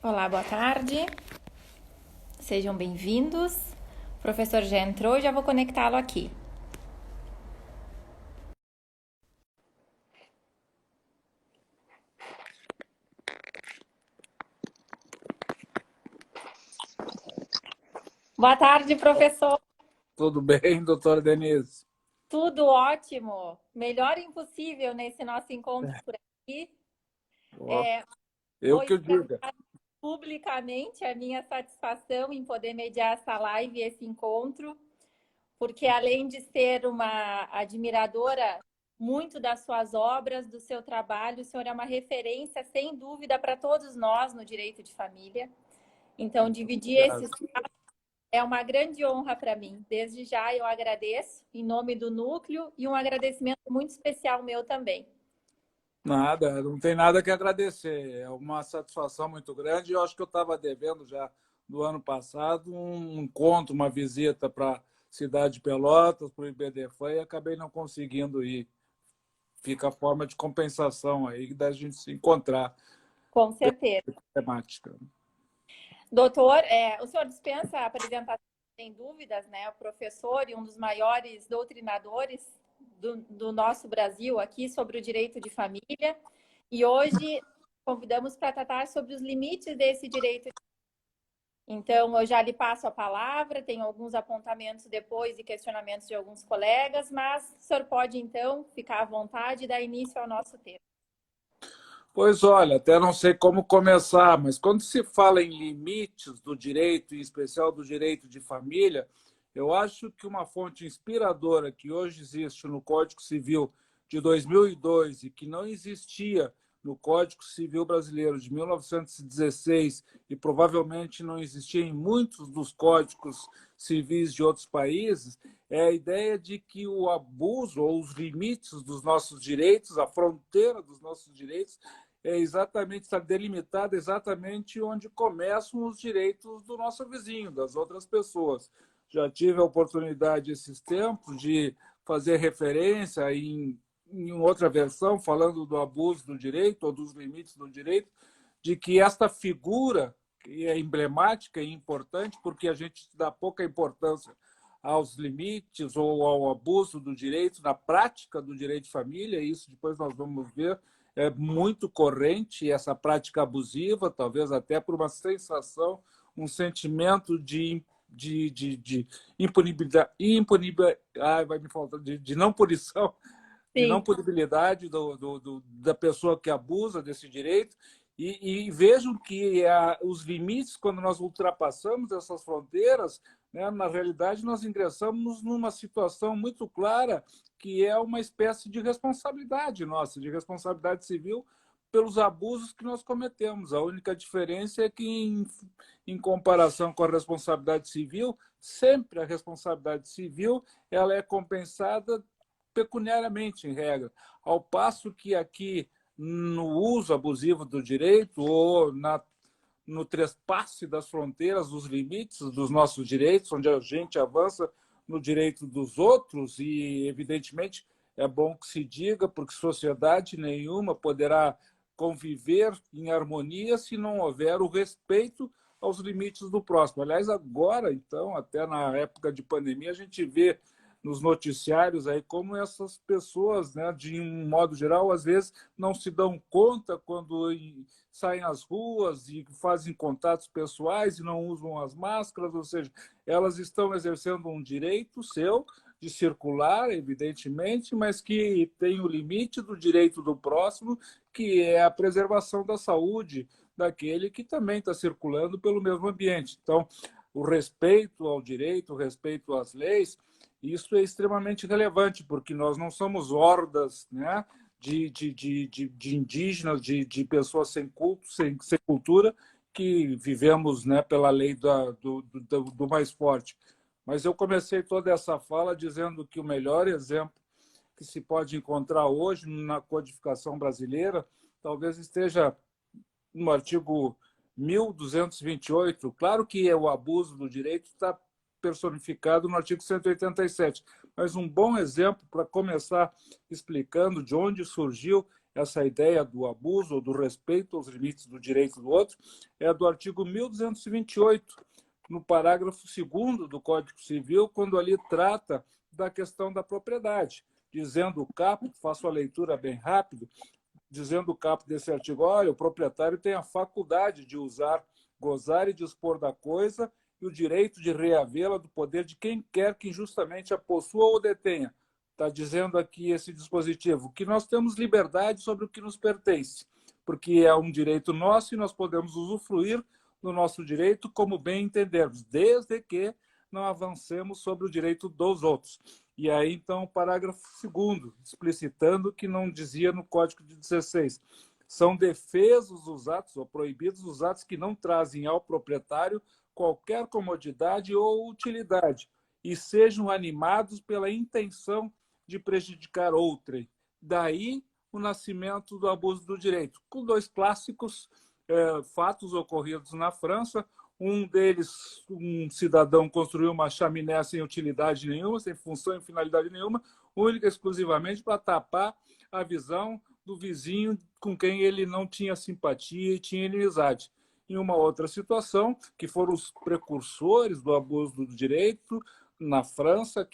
Olá, boa tarde. Sejam bem-vindos. O professor já entrou, já vou conectá-lo aqui. Boa tarde, professor. Tudo bem, doutora Denise? Tudo ótimo. Melhor impossível nesse nosso encontro por aqui. Ó, eu Vou que o diga. expressar publicamente a minha satisfação em poder mediar essa live e esse encontro, porque além de ser uma admiradora muito das suas obras, do seu trabalho, o senhor é uma referência, sem dúvida, para todos nós no direito de família. Então, dividir esse Obrigado. espaço é uma grande honra para mim. Desde já eu agradeço em nome do núcleo e um agradecimento muito especial meu também. Nada, não tem nada que agradecer. É uma satisfação muito grande. Eu acho que eu estava devendo já do ano passado um encontro, uma visita para a cidade de Pelotas, para o IBDFAN, e acabei não conseguindo ir. Fica a forma de compensação aí da gente se encontrar Com pela certeza. temática. Doutor, o senhor dispensa a apresentação, sem dúvidas, né? O professor e um dos maiores doutrinadores do nosso Brasil aqui sobre o direito de família. E hoje convidamos para tratar sobre os limites desse direito. Então, eu já lhe passo a palavra, tenho alguns apontamentos depois e questionamentos de alguns colegas, mas o senhor pode, então, ficar à vontade e dar início ao nosso tema. Pois olha, até não sei como começar, mas quando se fala em limites do direito, em especial do direito de família, eu acho que uma fonte inspiradora que hoje existe no Código Civil de 2002 e que não existia no Código Civil Brasileiro de 1916 e provavelmente não existia em muitos dos códigos civis de outros países, é a ideia de que o abuso ou os limites dos nossos direitos, a fronteira dos nossos direitos, está delimitada exatamente onde começam os direitos do nosso vizinho, das outras pessoas. Já tive a oportunidade esses tempos de fazer referência em outra versão, falando do abuso do direito ou dos limites do direito, de que esta figura que é emblemática e importante, porque a gente dá pouca importância aos limites ou ao abuso do direito na prática do direito de família, e isso depois nós vamos ver, é muito corrente essa prática abusiva, talvez até por uma sensação, um sentimento de impunibilidade, vai me faltar, de não punição, de não Sim. punibilidade da pessoa que abusa desse direito, e vejam que os limites, quando nós ultrapassamos essas fronteiras, né, na realidade nós ingressamos numa situação muito clara que é uma espécie de responsabilidade nossa, de responsabilidade civil pelos abusos que nós cometemos. A única diferença é que, em comparação com a responsabilidade civil, sempre a responsabilidade civil ela é compensada pecuniariamente, em regra, ao passo que aqui, no uso abusivo do direito ou no trespasse das fronteiras, dos limites dos nossos direitos, onde a gente avança no direito dos outros, e, evidentemente, é bom que se diga, porque sociedade nenhuma poderá conviver em harmonia se não houver o respeito aos limites do próximo. Aliás, agora, então, até na época de pandemia, a gente vê nos noticiários aí como essas pessoas, né, de um modo geral, às vezes não se dão conta quando saem às ruas e fazem contatos pessoais e não usam as máscaras, ou seja, elas estão exercendo um direito seu de circular, evidentemente, mas que tem o limite do direito do próximo, que é a preservação da saúde daquele que também está circulando pelo mesmo ambiente. Então, o respeito ao direito, o respeito às leis, isso é extremamente relevante, porque nós não somos hordas, né, de indígenas, de pessoas sem culto, sem cultura, que vivemos, né, pela lei do mais forte. Mas eu comecei toda essa fala dizendo que o melhor exemplo que se pode encontrar hoje na codificação brasileira talvez esteja no artigo 1228. Claro que o abuso do direito está personificado no artigo 187, mas um bom exemplo para começar explicando de onde surgiu essa ideia do abuso ou do respeito aos limites do direito do outro, é do artigo 1228, no parágrafo 2º do Código Civil, quando ali trata da questão da propriedade, dizendo o caput, faço a leitura bem rápido, dizendo o caput desse artigo, olha, o proprietário tem a faculdade de usar, gozar e dispor da coisa e o direito de reavê-la do poder de quem quer que injustamente a possua ou detenha. Está dizendo aqui esse dispositivo, que nós temos liberdade sobre o que nos pertence, porque é um direito nosso e nós podemos usufruir do nosso direito como bem entendermos, desde que não avancemos sobre o direito dos outros. E aí, então, o parágrafo 2º, explicitando que não dizia no Código de 16, são defesos os atos, ou proibidos os atos que não trazem ao proprietário qualquer comodidade ou utilidade, e sejam animados pela intenção de prejudicar outrem. Daí o nascimento do abuso do direito, com dois clássicos fatos ocorridos na França. Um deles, um cidadão construiu uma chaminé sem utilidade nenhuma, sem função e finalidade nenhuma, única e exclusivamente para tapar a visão do vizinho com quem ele não tinha simpatia e tinha inimizade. Em uma outra situação, que foram os precursores do abuso do direito na França,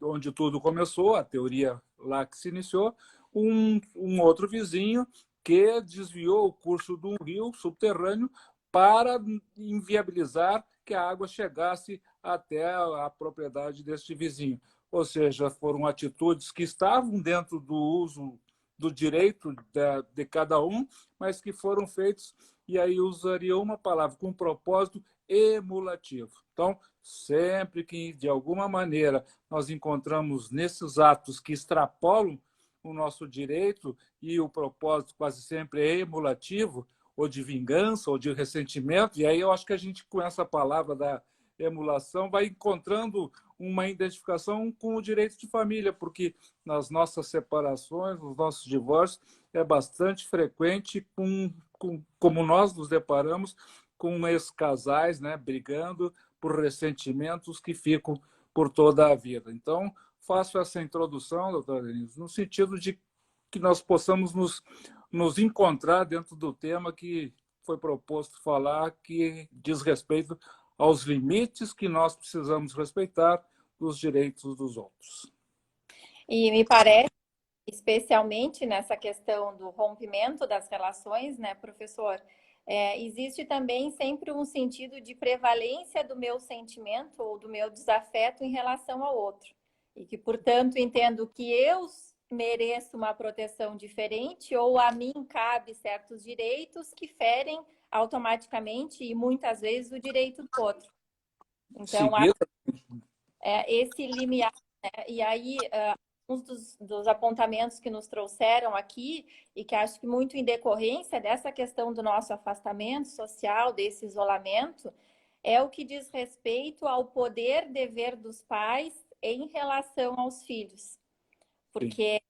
onde tudo começou, a teoria lá que se iniciou, um outro vizinho que desviou o curso de um rio subterrâneo para inviabilizar que a água chegasse até a propriedade deste vizinho. Ou seja, foram atitudes que estavam dentro do uso do direito de cada um, mas que foram feitos, e aí usaria uma palavra, com um propósito emulativo. Então, sempre que, de alguma maneira, nós encontramos nesses atos que extrapolam o nosso direito, e o propósito quase sempre é emulativo, ou de vingança, ou de ressentimento, e aí eu acho que a gente, com essa palavra da emulação, vai encontrando uma identificação com o direito de família, porque nas nossas separações, nos nossos divórcios, é bastante frequente, como nós nos deparamos com ex-casais, né, brigando por ressentimentos que ficam por toda a vida. Então, faço essa introdução, doutora Denise, no sentido de que nós possamos nos encontrar dentro do tema que foi proposto falar, que diz respeito aos limites que nós precisamos respeitar dos direitos dos outros. E me parece, especialmente nessa questão do rompimento das relações, né, professor, existe também sempre um sentido de prevalência do meu sentimento ou do meu desafeto em relação ao outro. E que, portanto, entendo que eu mereço uma proteção diferente ou a mim cabe certos direitos que ferem automaticamente e muitas vezes o direito do outro. Então, esse limiar, né? E aí, um dos apontamentos que nos trouxeram aqui, e que acho que muito em decorrência dessa questão do nosso afastamento social, desse isolamento, é o que diz respeito ao poder-dever dos pais em relação aos filhos. Porque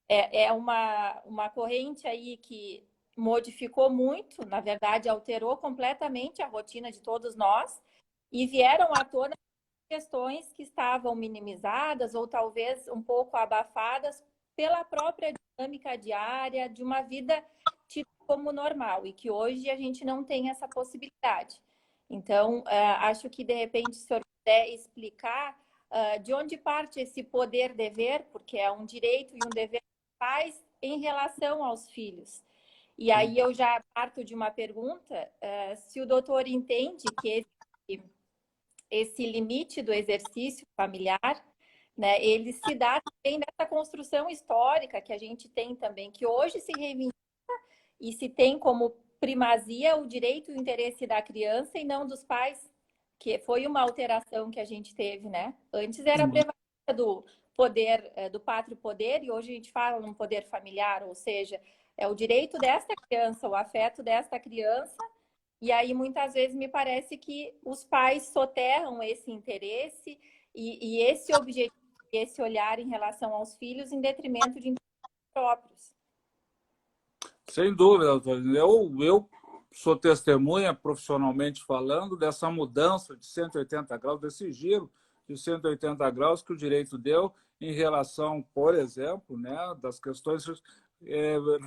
é uma corrente aí que modificou muito, na verdade, alterou completamente a rotina de todos nós, e vieram à tona questões que estavam minimizadas ou talvez um pouco abafadas pela própria dinâmica diária de uma vida tida como normal, e que hoje a gente não tem essa possibilidade. Então, acho que, de repente, se o senhor puder explicar de onde parte esse poder-dever, porque é um direito e um dever dos pais em relação aos filhos. E aí eu já parto de uma pergunta, se o doutor entende que esse limite do exercício familiar, né, ele se dá também nessa construção histórica que a gente tem também, que hoje se reivindica e se tem como primazia o direito e o interesse da criança e não dos pais, que foi uma alteração que a gente teve, né? Antes era a prevalência do poder, do pátrio poder, e hoje a gente fala num poder familiar, ou seja, é o direito desta criança, o afeto desta criança. E aí, muitas vezes, me parece que os pais soterram esse interesse e esse objetivo, esse olhar em relação aos filhos em detrimento de interesses próprios. Sem dúvida, doutor. Eu sou testemunha, profissionalmente falando, dessa mudança de 180 graus, desse giro de 180 graus que o direito deu em relação, por exemplo, né, das questões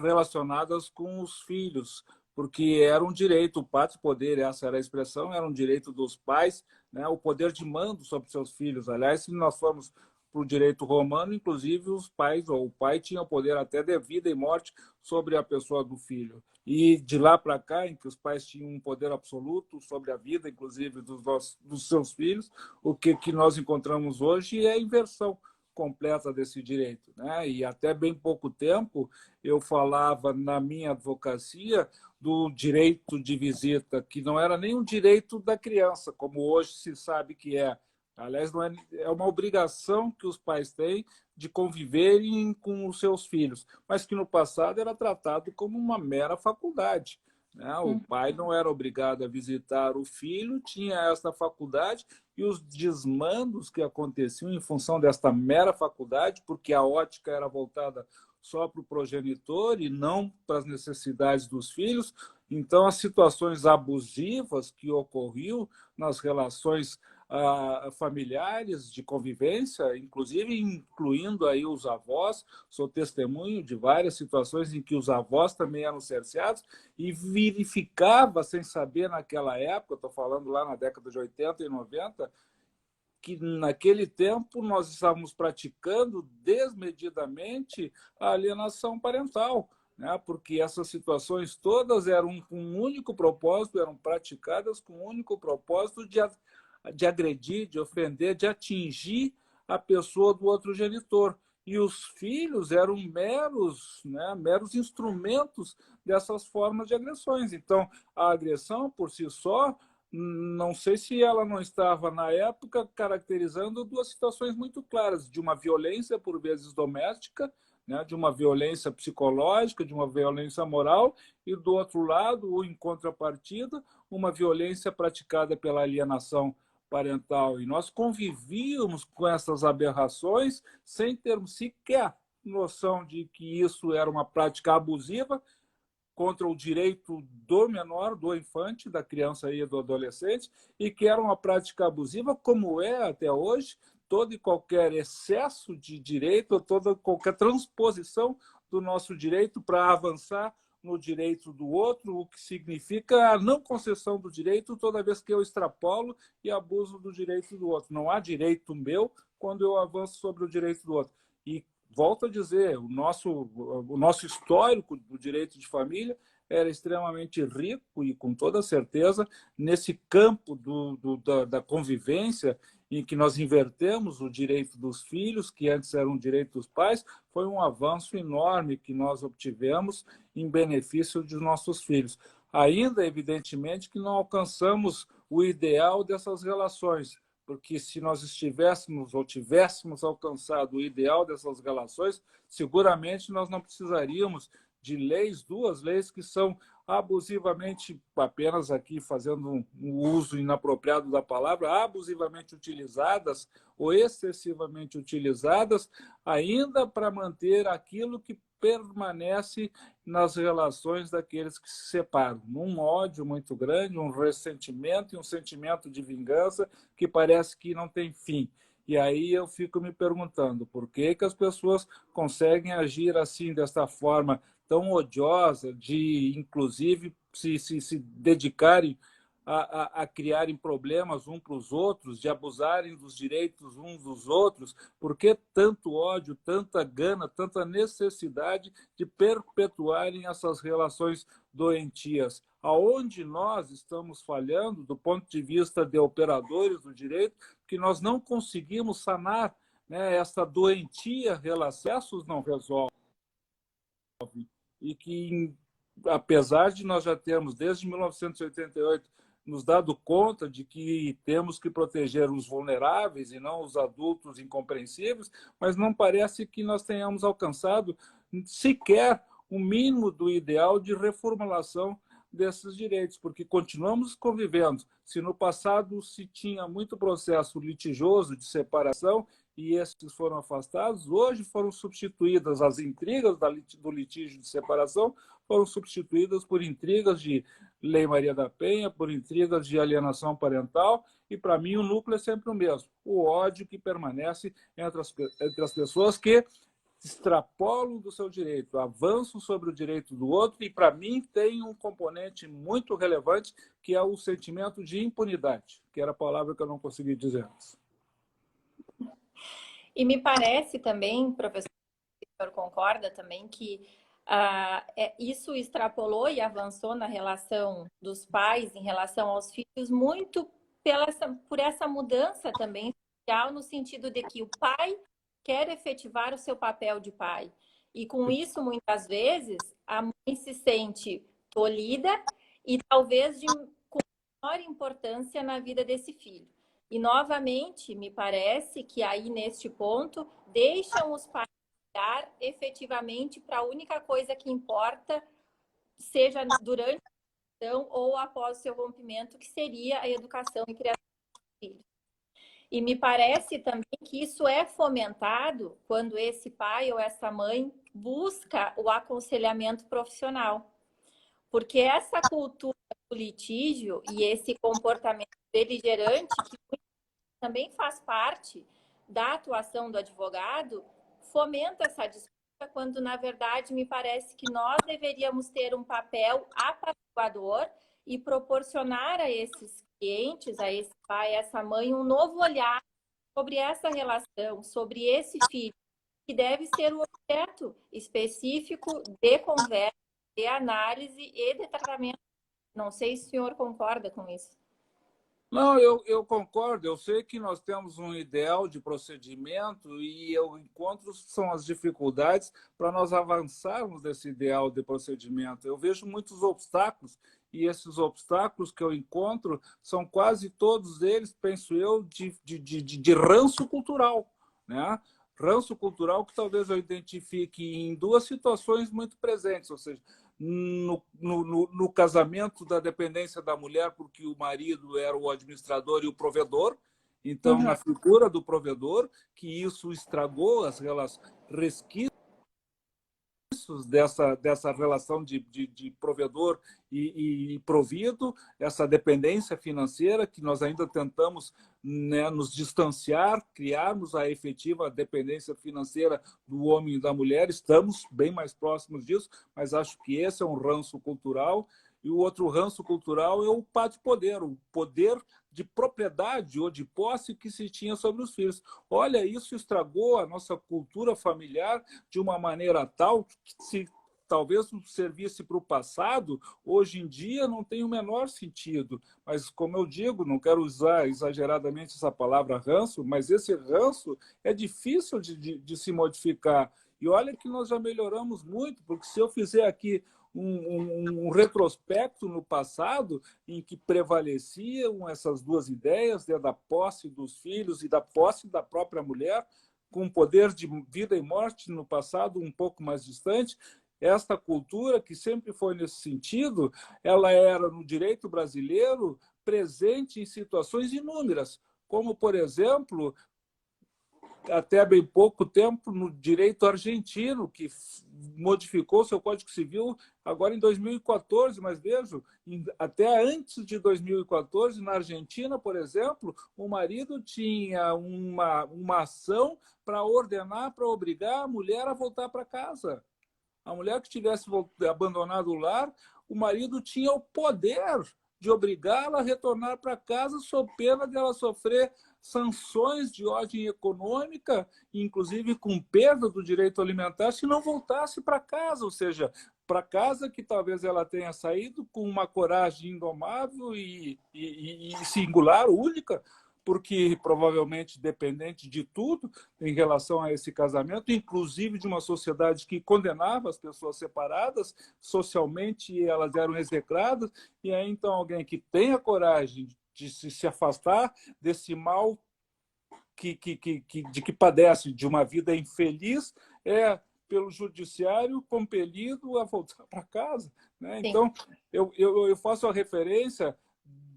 relacionadas com os filhos, porque era um direito, o pátrio poder, essa era a expressão, era um direito dos pais, né, o poder de mando sobre seus filhos. Aliás, se nós formos para o direito romano, inclusive os pais, ou o pai tinha o poder até de vida e morte sobre a pessoa do filho. E de lá para cá, em que os pais tinham um poder absoluto sobre a vida, inclusive dos seus filhos, o que nós encontramos hoje é a inversão completa desse direito, né? E até bem pouco tempo eu falava na minha advocacia do direito de visita, que não era nem um direito da criança, como hoje se sabe que é. Aliás, não é, é uma obrigação que os pais têm de conviverem com os seus filhos, mas que no passado era tratado como uma mera faculdade, né? O pai não era obrigado a visitar o filho, tinha essa faculdade, e os desmandos que aconteciam em função desta mera faculdade, porque a ótica era voltada só para o progenitor e não para as necessidades dos filhos. Então, as situações abusivas que ocorriam nas relações familiares de convivência, inclusive incluindo aí os avós, sou testemunho de várias situações em que os avós também eram cerceados, e verificava, sem saber naquela época, estou falando lá na década de 80 e 90, que naquele tempo nós estávamos praticando desmedidamente a alienação parental, né? Porque essas situações todas eram com um único propósito, eram praticadas com um único propósito de agredir, de ofender, de atingir a pessoa do outro genitor. E os filhos eram meros, né, meros instrumentos dessas formas de agressões. Então, a agressão, por si só, não sei se ela não estava, na época, caracterizando duas situações muito claras, de uma violência, por vezes, doméstica, né, de uma violência psicológica, de uma violência moral, e, do outro lado, ou em contrapartida, uma violência praticada pela alienação parental. E nós convivíamos com essas aberrações sem termos sequer noção de que isso era uma prática abusiva contra o direito do menor, do infante, da criança e do adolescente, e que era uma prática abusiva, como é até hoje, todo e qualquer excesso de direito, toda qualquer transposição do nosso direito para avançar no direito do outro, o que significa a não concessão do direito toda vez que eu extrapolo e abuso do direito do outro. Não há direito meu quando eu avanço sobre o direito do outro. E volto a dizer, o nosso histórico do direito de família era extremamente rico e, com toda certeza, nesse campo da convivência, em que nós invertemos o direito dos filhos, que antes era um direito dos pais, foi um avanço enorme que nós obtivemos em benefício dos nossos filhos. Ainda, evidentemente, que não alcançamos o ideal dessas relações, porque se nós estivéssemos ou tivéssemos alcançado o ideal dessas relações, seguramente nós não precisaríamos de leis, duas leis que são abusivamente, apenas aqui fazendo um uso inapropriado da palavra, abusivamente utilizadas ou excessivamente utilizadas, ainda para manter aquilo que permanece nas relações daqueles que se separam. Um ódio muito grande, um ressentimento e um sentimento de vingança que parece que não tem fim. E aí eu fico me perguntando por que as pessoas conseguem agir assim, desta forma tão odiosa, de, inclusive, se dedicarem a criarem problemas uns para os outros, de abusarem dos direitos uns dos outros. Por que tanto ódio, tanta gana, tanta necessidade de perpetuarem essas relações doentias? Aonde nós estamos falhando, do ponto de vista de operadores do direito, que nós não conseguimos sanar, né, essa doentia relação, não resolve. E que, apesar de nós já termos, desde 1988, nos dado conta de que temos que proteger os vulneráveis e não os adultos incompreensíveis, mas não parece que nós tenhamos alcançado sequer o mínimo do ideal de reformulação desses direitos, porque continuamos convivendo. Se no passado se tinha muito processo litigioso de separação e esses foram afastados, hoje foram substituídas as intrigas do litígio de separação, foram substituídas por intrigas de Lei Maria da Penha, por intrigas de alienação parental, e para mim o núcleo é sempre o mesmo, o ódio que permanece entre as pessoas que extrapolam do seu direito, avançam sobre o direito do outro, e, para mim, tem um componente muito relevante, que é o sentimento de impunidade, que era a palavra que eu não consegui dizer antes. E me parece também, professor, o senhor concorda também, que isso extrapolou e avançou na relação dos pais em relação aos filhos, muito por essa mudança também social, no sentido de que o pai quer efetivar o seu papel de pai. E com isso, muitas vezes, a mãe se sente tolhida e talvez com maior importância na vida desse filho. E, novamente, me parece que aí, neste ponto, deixam os pais olhar efetivamente para a única coisa que importa, seja durante a educação ou após o seu rompimento, que seria a educação e criação dos filhos. E me parece também que isso é fomentado quando esse pai ou essa mãe busca o aconselhamento profissional. Porque essa cultura do litígio e esse comportamento beligerante, que também faz parte da atuação do advogado, fomenta essa disputa, quando, na verdade, me parece que nós deveríamos ter um papel apaziguador e proporcionar a esses clientes, a esse pai, a essa mãe, um novo olhar sobre essa relação, sobre esse filho, que deve ser o objeto específico de conversa, de análise e de tratamento. Não sei se o senhor concorda com isso. Não, eu concordo. Eu sei que nós temos um ideal de procedimento e eu encontro são as dificuldades para nós avançarmos desse ideal de procedimento. Eu vejo muitos obstáculos, e esses obstáculos que eu encontro são quase todos eles, penso eu, de ranço cultural, né? Ranço cultural que talvez eu identifique em duas situações muito presentes, ou seja, no casamento da dependência da mulher, porque o marido era o administrador e o provedor. Então, na figura do provedor, que isso estragou as resquícios dessa relação de provedor e provido, essa dependência financeira que nós ainda tentamos, né, nos distanciar, criarmos a efetiva dependência financeira do homem e da mulher. Estamos bem mais próximos disso, mas acho que esse é um ranço cultural. E o outro ranço cultural é o pátrio-poder, o poder de propriedade ou de posse que se tinha sobre os filhos. Olha, isso estragou a nossa cultura familiar de uma maneira tal que, se talvez servisse para o passado, hoje em dia não tem o menor sentido. Mas, como eu digo, não quero usar exageradamente essa palavra ranço, mas esse ranço é difícil de se modificar. E olha que nós já melhoramos muito, porque se eu fizer aqui um retrospecto no passado em que prevaleciam essas duas ideias, né, da posse dos filhos e da posse da própria mulher, com poder de vida e morte no passado um pouco mais distante. Esta cultura, que sempre foi nesse sentido, ela era, no direito brasileiro, presente em situações inúmeras, como, por exemplo, até bem pouco tempo, no direito argentino, que modificou seu Código Civil agora em 2014, mas vejo, até antes de 2014, na Argentina, por exemplo, o marido tinha uma ação para ordenar, para obrigar a mulher a voltar para casa. A mulher que tivesse abandonado o lar, o marido tinha o poder de obrigá-la a retornar para casa, sob pena de ela sofrer sanções de ordem econômica, inclusive com perda do direito alimentar, se não voltasse para casa, ou seja, para casa que talvez ela tenha saído com uma coragem indomável e singular, única, porque provavelmente dependente de tudo em relação a esse casamento, inclusive de uma sociedade que condenava as pessoas separadas, socialmente elas eram execradas, e aí então alguém que tem a coragem de se afastar desse mal de que padece, de uma vida infeliz, é pelo judiciário compelido a voltar para casa, né? Então, eu faço a referência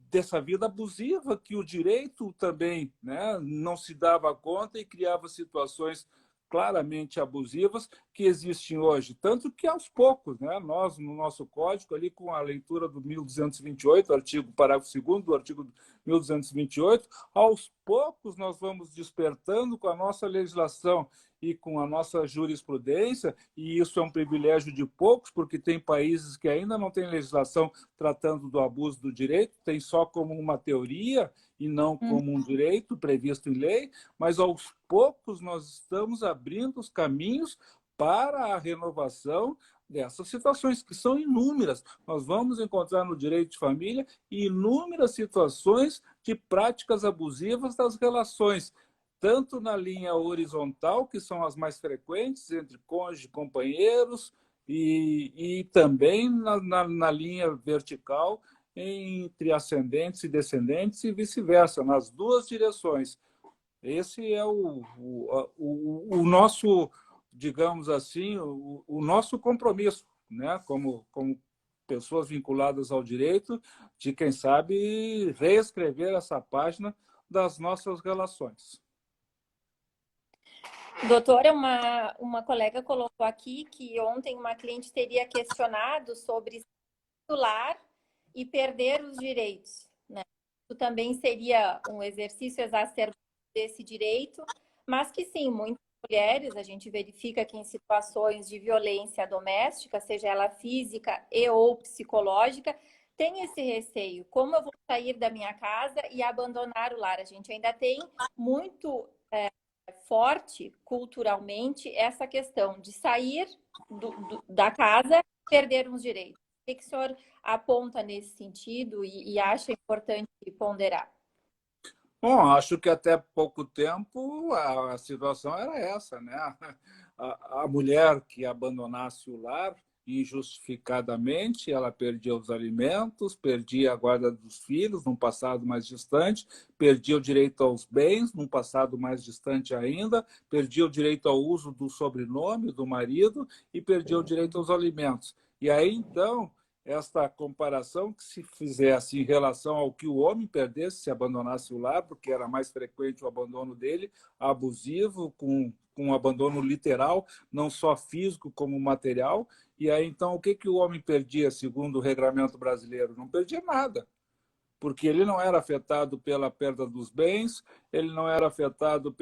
dessa vida abusiva que o direito também, né, não se dava conta e criava situações claramente abusivas que existem hoje. Tanto que, aos poucos, né, nós, no nosso código, ali com a leitura do 1228, artigo, parágrafo 2º do artigo 1228, aos poucos nós vamos despertando com a nossa legislação e com a nossa jurisprudência, e isso é um privilégio de poucos, porque tem países que ainda não têm legislação tratando do abuso do direito, tem só como uma teoria e não como um direito previsto em lei, mas aos poucos nós estamos abrindo os caminhos para a renovação dessas situações, que são inúmeras. Nós vamos encontrar no direito de família inúmeras situações de práticas abusivas das relações, tanto na linha horizontal, que são as mais frequentes, entre cônjuge e companheiros, e também na linha vertical, entre ascendentes e descendentes, e vice-versa, nas duas direções. Esse é o nosso, digamos assim, o nosso compromisso, né? Como pessoas vinculadas ao direito, de, quem sabe, reescrever essa página das nossas relações. Doutora, uma colega colocou aqui que ontem uma cliente teria questionado sobre titular e perder os direitos, né? Isso também seria um exercício exacerbado desse direito, mas que sim, muitas mulheres, a gente verifica que em situações de violência doméstica, seja ela física e ou psicológica, tem esse receio. Como eu vou sair da minha casa e abandonar o lar? A gente ainda tem muito forte culturalmente essa questão de sair da casa, perder uns direitos. O que o senhor aponta nesse sentido e acha importante ponderar? Bom, acho que até pouco tempo a situação era essa, né? A mulher que abandonasse o lar injustificadamente, ela perdia os alimentos, perdia a guarda dos filhos num passado mais distante, perdia o direito aos bens num passado mais distante ainda, perdia o direito ao uso do sobrenome do marido e perdia o direito aos alimentos. E aí, então, esta comparação que se fizesse em relação ao que o homem perdesse se abandonasse o lar, porque era mais frequente o abandono dele, abusivo, com um abandono literal, não só físico como material. E aí, então, o que o homem perdia, segundo o regramento brasileiro? Não perdia nada, porque ele não era afetado pela perda dos bens, ele não era afetado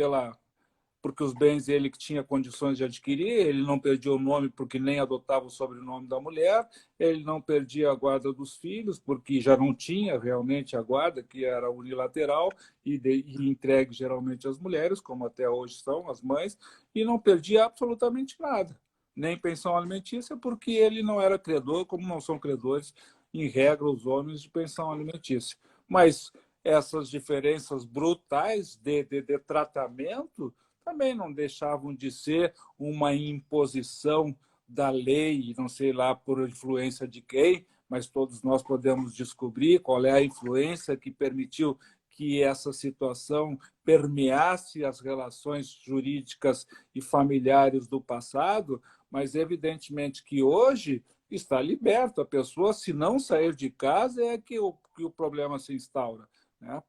porque os bens ele que tinha condições de adquirir, ele não perdia o nome porque nem adotava o sobrenome da mulher, ele não perdia a guarda dos filhos porque já não tinha realmente a guarda, que era unilateral e entregue geralmente às mulheres, como até hoje são as mães, e não perdia absolutamente nada, nem pensão alimentícia, porque ele não era credor, como não são credores, em regra, os homens de pensão alimentícia. Mas essas diferenças brutais de tratamento também não deixavam de ser uma imposição da lei, não sei lá por influência de quem, mas todos nós podemos descobrir qual é a influência que permitiu que essa situação permeasse as relações jurídicas e familiares do passado, mas evidentemente que hoje está liberto. A pessoa, se não sair de casa, é que o problema se instaura.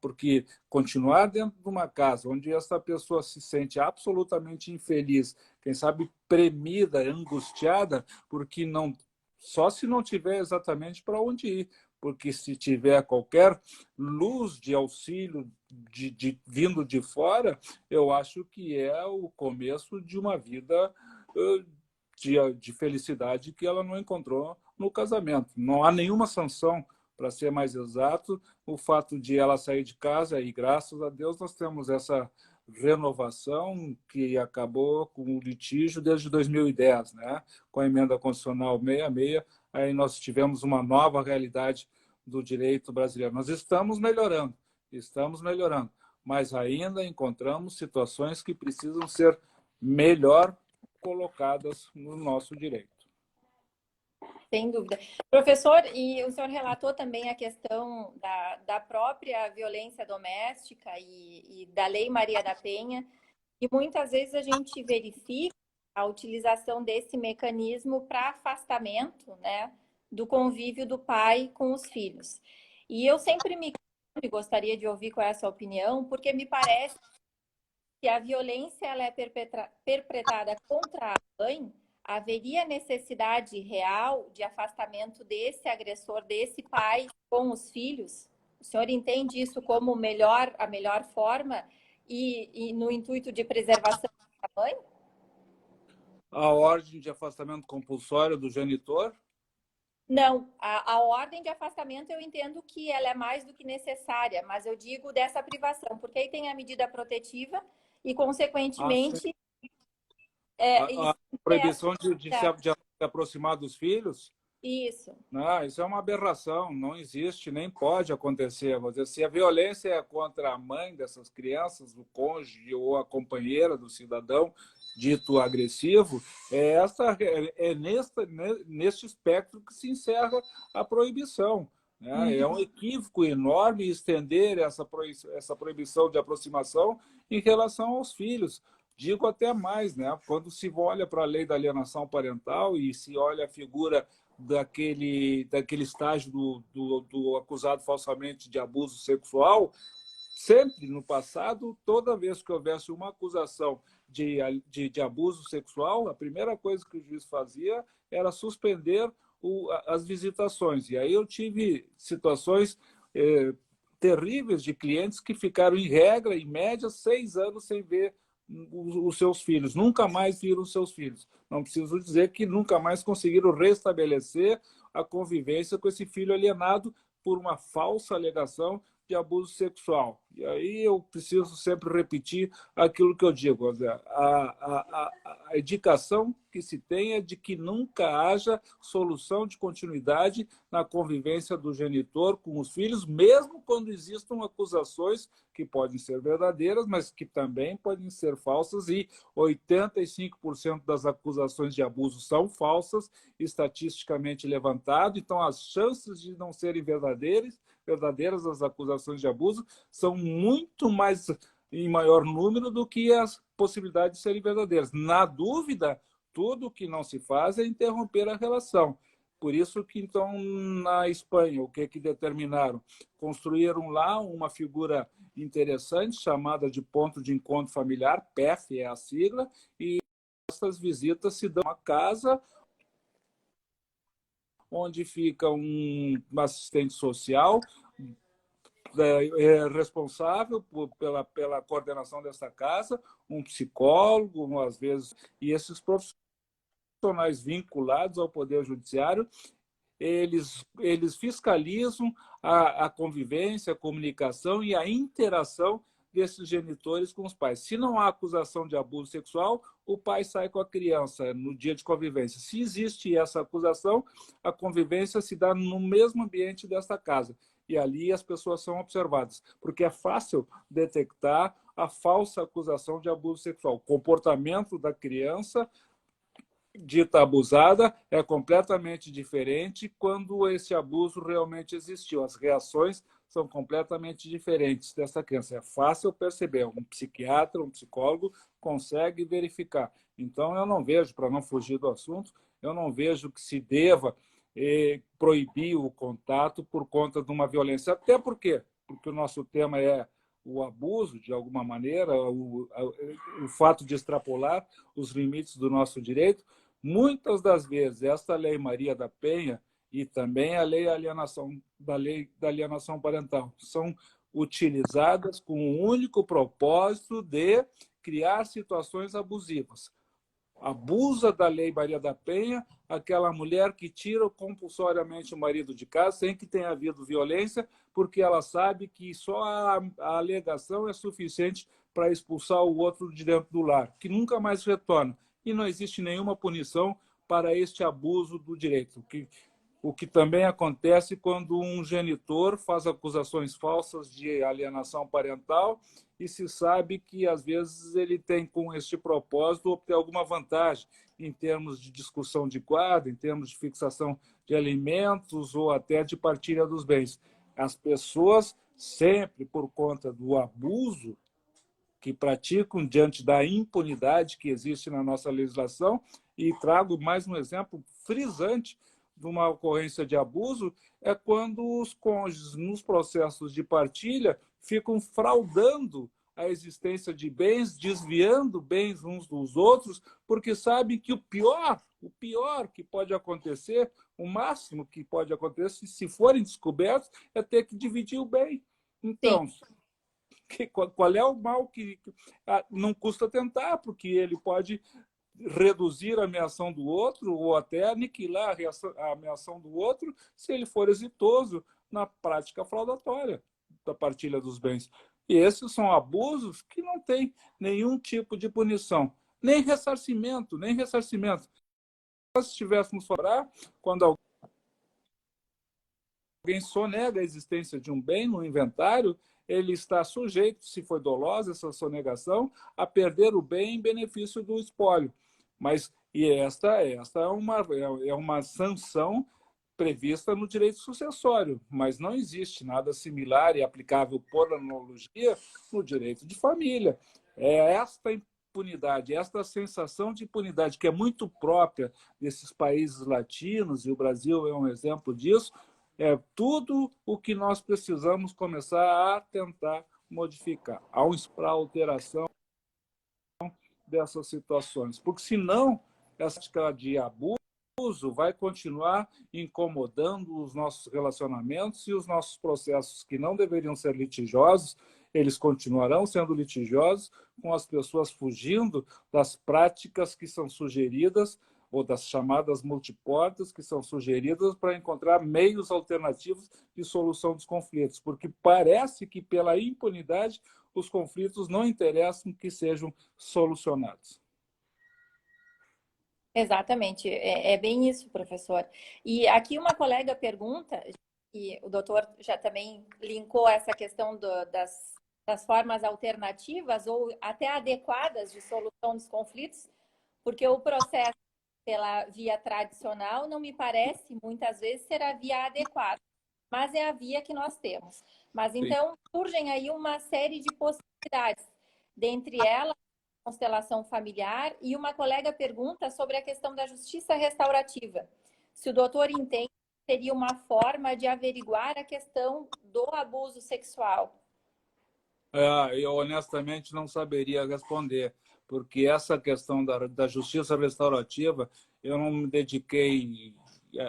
Porque continuar dentro de uma casa onde essa pessoa se sente absolutamente infeliz, quem sabe premida, angustiada, porque não, só se não tiver exatamente para onde ir, porque se tiver qualquer luz de auxílio vindo de fora, eu acho que é o começo de uma vida de felicidade que ela não encontrou no casamento. Não há nenhuma sanção, para ser mais exato, o fato de ela sair de casa, e graças a Deus nós temos essa renovação que acabou com o litígio desde 2010, né? Com a emenda constitucional 66, aí nós tivemos uma nova realidade do direito brasileiro. Nós estamos melhorando, mas ainda encontramos situações que precisam ser melhor colocadas no nosso direito. Sem dúvida. Professor, e o senhor relatou também a questão da própria violência doméstica e da Lei Maria da Penha, e muitas vezes a gente verifica a utilização desse mecanismo para afastamento, né, do convívio do pai com os filhos. E eu sempre me gostaria de ouvir qual é a sua opinião, porque me parece que a violência ela é perpetrada contra a mãe, haveria necessidade real de afastamento desse agressor, desse pai com os filhos? O senhor entende isso como a melhor forma e no intuito de preservação da mãe? a ordem de afastamento compulsório do genitor? Não, a ordem de afastamento eu entendo que ela é mais do que necessária, mas eu digo dessa privação, porque aí tem a medida protetiva e, Ah, sim. consequentemente, A proibição de se aproximar dos filhos? isso. Não, isso é uma aberração, não existe, nem pode acontecer. Vou dizer, se a violência é contra a mãe dessas crianças, o cônjuge ou a companheira do cidadão dito agressivo, neste espectro que se encerra a proibição. Né? É um equívoco enorme estender essa proibição de aproximação em relação aos filhos. Digo até mais, né? Quando se olha para a lei da alienação parental e se olha a figura daquele estágio do acusado falsamente de abuso sexual, sempre no passado, toda vez que houvesse uma acusação de abuso sexual, a primeira coisa que o juiz fazia era suspender as visitações. E aí eu tive situações terríveis de clientes que ficaram, em regra, em média, 6 anos sem ver os seus filhos, nunca mais viram os seus filhos. Não preciso dizer que nunca mais conseguiram restabelecer a convivência com esse filho alienado por uma falsa alegação de abuso sexual. E aí eu preciso sempre repetir aquilo que eu digo, a indicação que se tem é de que nunca haja solução de continuidade na convivência do genitor com os filhos, mesmo quando existam acusações que podem ser verdadeiras, mas que também podem ser falsas, e 85% das acusações de abuso são falsas, estatisticamente levantado, então as chances de não serem verdadeiras as acusações de abuso são muito mais em maior número do que as possibilidades de serem verdadeiras. Na dúvida, tudo o que não se faz é interromper a relação. Por isso que, então, na Espanha, o que determinaram? Construíram lá uma figura interessante, chamada de ponto de encontro familiar, PEF é a sigla, e essas visitas se dão à casa, onde fica um assistente social responsável pela coordenação dessa casa, um psicólogo, às vezes, e esses profissionais vinculados ao Poder Judiciário, eles fiscalizam a convivência, a comunicação e a interação desses genitores com os pais. Se não há acusação de abuso sexual, o pai sai com a criança no dia de convivência. Se existe essa acusação, a convivência se dá no mesmo ambiente desta casa. E ali as pessoas são observadas, porque é fácil detectar a falsa acusação de abuso sexual. O comportamento da criança dita abusada é completamente diferente quando esse abuso realmente existiu. As reações são completamente diferentes dessa criança. É fácil perceber. Um psiquiatra, um psicólogo consegue verificar. Então, eu não vejo, para não fugir do assunto, eu não vejo que se deva proibir o contato por conta de uma violência. Até porque o nosso tema é o abuso, de alguma maneira, o fato de extrapolar os limites do nosso direito. Muitas das vezes, esta Lei Maria da Penha e também a lei da alienação parental são utilizadas com o único propósito de criar situações abusivas. Abusa da Lei Maria da Penha aquela mulher que tira compulsoriamente o marido de casa sem que tenha havido violência, porque ela sabe que só a alegação é suficiente para expulsar o outro de dentro do lar, que nunca mais retorna. E não existe nenhuma punição para este abuso do direito. O que também acontece quando um genitor faz acusações falsas de alienação parental e se sabe que, às vezes, ele tem, com este propósito, obter alguma vantagem em termos de discussão de guarda, em termos de fixação de alimentos ou até de partilha dos bens. As pessoas, sempre por conta do abuso que praticam diante da impunidade que existe na nossa legislação, e trago mais um exemplo frisante de uma ocorrência de abuso, é quando os cônjuges, nos processos de partilha, ficam fraudando a existência de bens, desviando bens uns dos outros, porque sabem que o pior que pode acontecer, o máximo que pode acontecer, se forem descobertos, é ter que dividir o bem. Então, qual é o mal que não custa tentar, porque ele pode reduzir a ameação do outro ou até aniquilar a ameação do outro se ele for exitoso na prática fraudatória da partilha dos bens. E esses são abusos que não têm nenhum tipo de punição, nem ressarcimento, nem ressarcimento. Se nós estivéssemos falar, quando alguém sonega a existência de um bem no inventário, ele está sujeito, se for dolosa essa sonegação, a perder o bem em benefício do espólio. Mas esta é uma sanção prevista no direito sucessório, mas não existe nada similar e aplicável por analogia no direito de família. É esta impunidade, esta sensação de impunidade que é muito própria desses países latinos, e o Brasil é um exemplo disso, é tudo o que nós precisamos começar a tentar modificar, para a alteração dessas situações. Porque, senão, essa prática de abuso vai continuar incomodando os nossos relacionamentos e os nossos processos que não deveriam ser litigiosos, eles continuarão sendo litigiosos, com as pessoas fugindo das práticas que são sugeridas ou das chamadas multiportas que são sugeridas para encontrar meios alternativos de solução dos conflitos, porque parece que pela impunidade os conflitos não interessam que sejam solucionados. Exatamente, é bem isso, professor. E aqui uma colega pergunta, e o doutor já também linkou essa questão das formas alternativas ou até adequadas de solução dos conflitos, porque o processo pela via tradicional não me parece, muitas vezes, ser a via adequada, mas é a via que nós temos. Mas então surgem aí uma série de possibilidades, dentre elas a constelação familiar, e uma colega pergunta sobre a questão da justiça restaurativa. Se o doutor entende que seria uma forma de averiguar a questão do abuso sexual. Eu honestamente não saberia responder, porque essa questão da justiça restaurativa, eu não me dediquei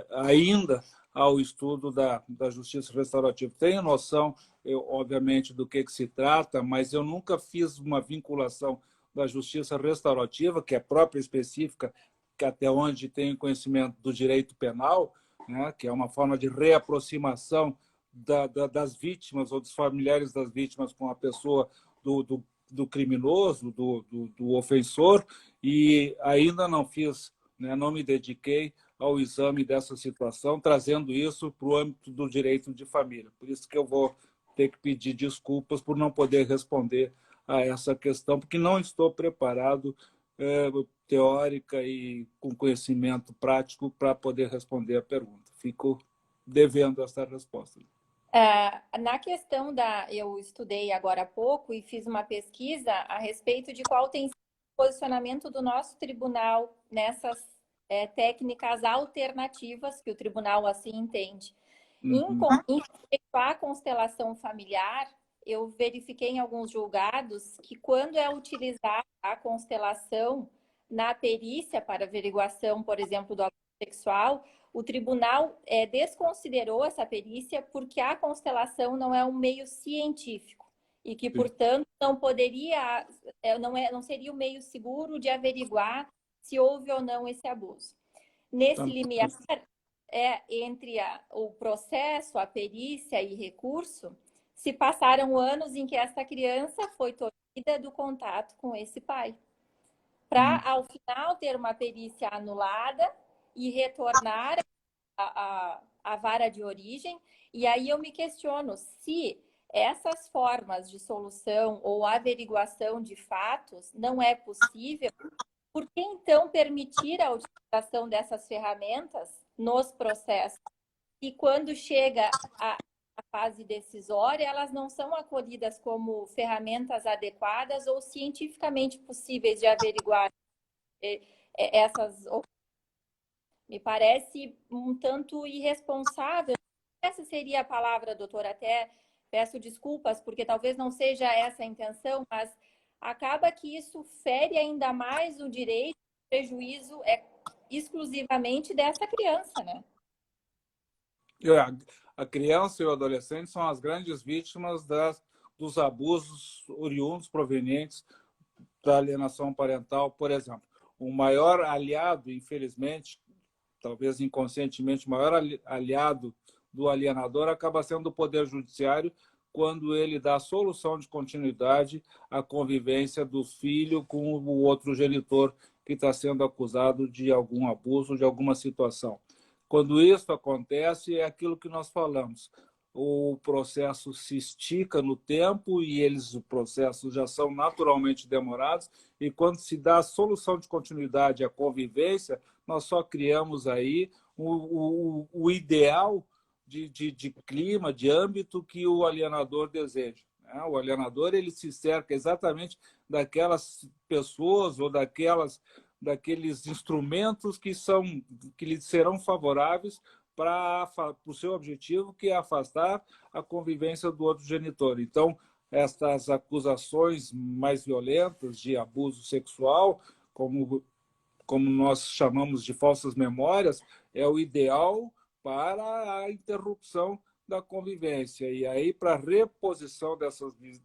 ainda ao estudo da justiça restaurativa. Tenho noção, obviamente, do que se trata, mas eu nunca fiz uma vinculação da justiça restaurativa, que é própria específica, que até onde tenho conhecimento do direito penal, né, que é uma forma de reaproximação das vítimas ou dos familiares das vítimas com a pessoa do criminoso, do ofensor, e ainda não fiz, né, não me dediquei ao exame dessa situação, trazendo isso para o âmbito do direito de família. Por isso que eu vou ter que pedir desculpas por não poder responder a essa questão, porque não estou preparado teórica e com conhecimento prático para poder responder a pergunta. Fico devendo essa resposta. Na questão eu estudei agora há pouco e fiz uma pesquisa a respeito de qual tem sido o posicionamento do nosso tribunal nessas técnicas alternativas que o tribunal assim entende. Em a constelação familiar, eu verifiquei em alguns julgados que quando é utilizada a constelação na perícia para averiguação, por exemplo, do abuso sexual, o tribunal desconsiderou essa perícia porque a constelação não é um meio científico e que, portanto, não poderia, não seria o meio seguro de averiguar se houve ou não esse abuso. Nesse limiar entre o processo, a perícia e recurso, se passaram anos em que essa criança foi tolhida do contato com esse pai. Para, ao final, ter uma perícia anulada e retornar à vara de origem. E aí eu me questiono se essas formas de solução ou averiguação de fatos não é possível, por que então permitir a utilização dessas ferramentas nos processos? E quando chega a fase decisória, elas não são acolhidas como ferramentas adequadas ou cientificamente possíveis de averiguar essas. Me parece um tanto irresponsável. Essa seria a palavra, doutora. Até peço desculpas, porque talvez não seja essa a intenção, mas acaba que isso fere ainda mais o direito, o prejuízo exclusivamente dessa criança, né? A criança e o adolescente são as grandes vítimas dos abusos oriundos provenientes da alienação parental, por exemplo. o maior aliado, infelizmente, talvez inconscientemente, o maior aliado do alienador acaba sendo o Poder Judiciário, quando ele dá solução de continuidade à convivência do filho com o outro genitor que está sendo acusado de algum abuso, de alguma situação. Quando isso acontece, é aquilo que nós falamos. O processo se estica no tempo e os processos já são naturalmente demorados, e quando se dá a solução de continuidade à convivência, nós só criamos aí o ideal de clima, de âmbito que o alienador deseja. O alienador ele se cerca exatamente daquelas pessoas ou daqueles instrumentos que lhe serão favoráveis para o seu objetivo, que é afastar a convivência do outro genitor. Então, estas acusações mais violentas de abuso sexual, como nós chamamos de falsas memórias, é o ideal para a interrupção da convivência. E aí, para a reposição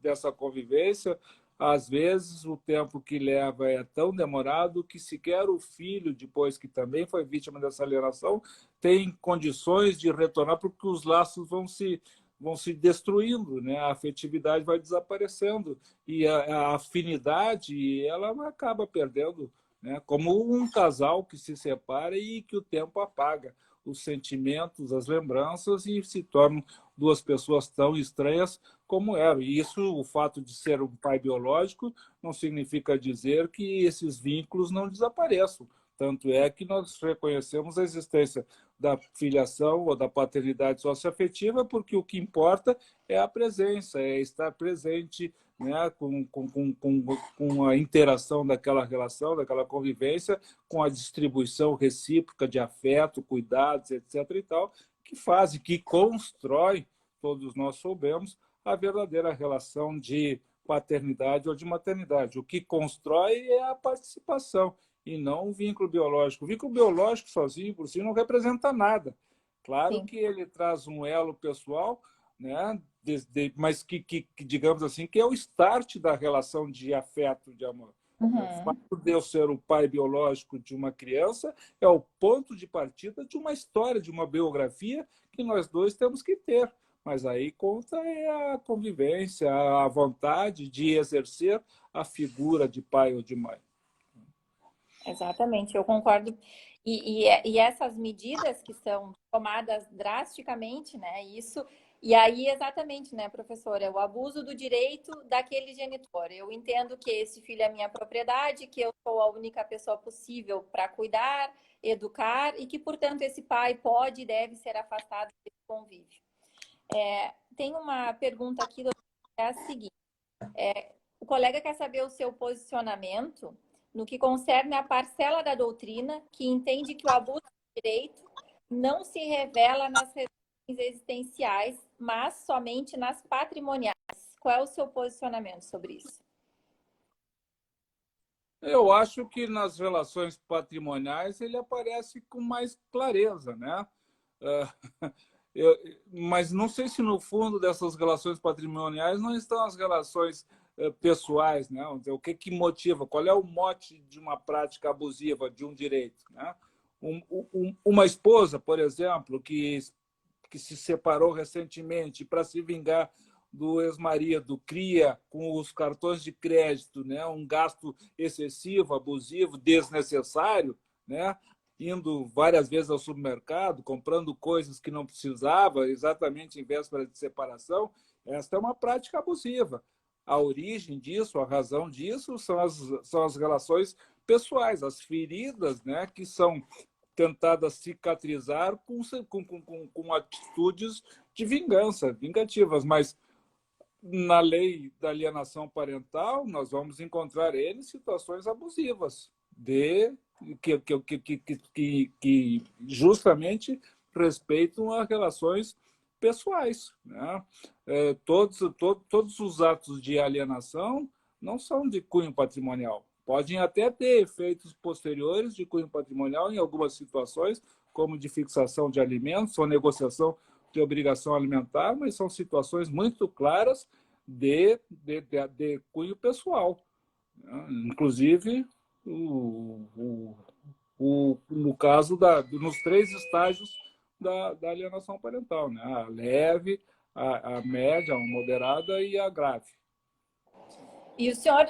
dessa convivência, às vezes o tempo que leva é tão demorado que sequer o filho, depois que também foi vítima dessa alienação, tem condições de retornar, porque os laços vão se destruindo, né? A afetividade vai desaparecendo e a afinidade ela acaba perdendo, né? Como um casal que se separa e que o tempo apaga os sentimentos, as lembranças, e se tornam duas pessoas tão estranhas como eram. E isso, o fato de ser um pai biológico, não significa dizer que esses vínculos não desapareçam. Tanto é que nós reconhecemos a existência da filiação ou da paternidade socioafetiva, porque o que importa é a presença, é estar presente, né, com a interação daquela relação, daquela convivência, com a distribuição recíproca de afeto, cuidados, etc. e tal, que faz, que constrói, todos nós soubemos, a verdadeira relação de paternidade ou de maternidade. O que constrói é a participação e não o vínculo biológico. O vínculo biológico sozinho, por si, não representa nada. Claro Sim. que ele traz um elo pessoal, né? Mas que, digamos assim, que é o start da relação de afeto, de amor. Uhum. O fato de eu ser o pai biológico de uma criança é o ponto de partida de uma história, de uma biografia que nós dois temos que ter. Mas aí conta é a convivência, a vontade de exercer a figura de pai ou de mãe. Exatamente, eu concordo. E essas medidas que são tomadas drasticamente, né? Isso. E aí, exatamente, né, professora? O abuso do direito daquele genitor. Eu entendo que esse filho é minha propriedade, que eu sou a única pessoa possível para cuidar, educar, e que, portanto, esse pai pode e deve ser afastado desse convívio. Tem uma pergunta aqui, é a seguinte. O colega quer saber o seu posicionamento no que concerne a parcela da doutrina que entende que o abuso do direito não se revela nas relações existenciais, mas somente nas patrimoniais. Qual é o seu posicionamento sobre isso? Eu acho que nas relações patrimoniais ele aparece com mais clareza, né? Mas não sei se no fundo dessas relações patrimoniais não estão as relações pessoais, né? O que motiva, qual é o mote de uma prática abusiva de um direito, né? Uma esposa, por exemplo, que se separou recentemente para se vingar do ex-marido, cria com os cartões de crédito, né, um gasto excessivo, abusivo, desnecessário, né, indo várias vezes ao supermercado, comprando coisas que não precisava, exatamente em véspera de separação. Esta é uma prática abusiva. A origem disso, a razão disso são as relações pessoais, as feridas, né, que são tentadas cicatrizar com atitudes de vingança, vingativas. Mas na lei da alienação parental, nós vamos encontrar em situações abusivas, que justamente respeitam as relações pessoais, né? Todos os atos de alienação não são de cunho patrimonial. Podem até ter efeitos posteriores de cunho patrimonial em algumas situações, como de fixação de alimentos ou negociação de obrigação alimentar, mas são situações muito claras de cunho pessoal. Inclusive, o, no caso, nos 3 estágios da alienação parental, né? A leve, a média, a moderada e a grave. E o senhor,